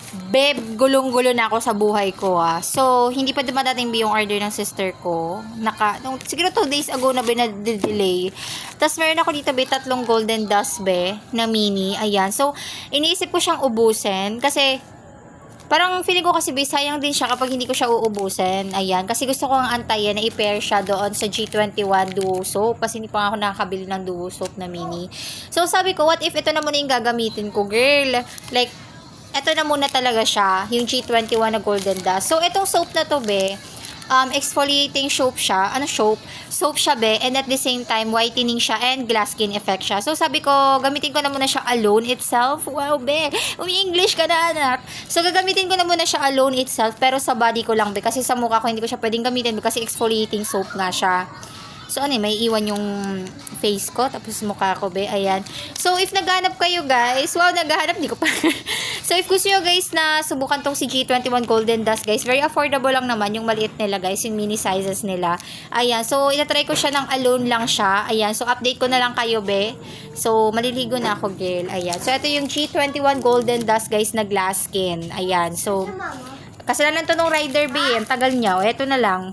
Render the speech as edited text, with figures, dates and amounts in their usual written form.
Beb, gulong-gulo na ako sa buhay ko So, hindi pa dumadating yung order ng sister ko. Siguro 2 days ago na delay. Tapos meron ako dito tatlong golden dust na mini. Ayan. So, iniisip ko siyang ubusin kasi parang feeling ko kasi sayang din siya kapag hindi ko siya uubusin. Ayan. Kasi gusto ko ang antayan na i-pair siya doon sa G21 Duo Soap. Kasi hindi pa ako nakakabili ng Duo Soap na mini. So, sabi ko, what if ito na muna yung gagamitin ko, girl? Like, ito na muna talaga siya, yung G21 na Golden Dust. So, itong soap na to, exfoliating soap siya. Soap siya, and at the same time, whitening siya and glass skin effect siya. So, sabi ko, gamitin ko na muna siya alone itself. Wow, umi-English ka na, anak. So, gagamitin ko na muna siya alone itself, pero sa body ko lang, kasi sa mukha ko hindi ko siya pwedeng gamitin, kasi exfoliating soap nga siya. So, may iwan yung face ko, tapos mukha ko, ayan. So, if naghanap kayo, guys, wow, naghahanap, di ko pa. So, if gusto nyo, guys, na subukan tong si G21 Golden Dust, guys, very affordable lang naman yung maliit nila, guys, yung mini sizes nila. Ayan, so, itatry ko siya ng alone lang siya. Ayan, so, update ko na lang kayo, So, maliligo na ako, girl. Ayan, so, ito yung G21 Golden Dust, guys, na glass skin. Ayan, so, kasalanan to nung rider, ang tagal niya. O, ito na lang.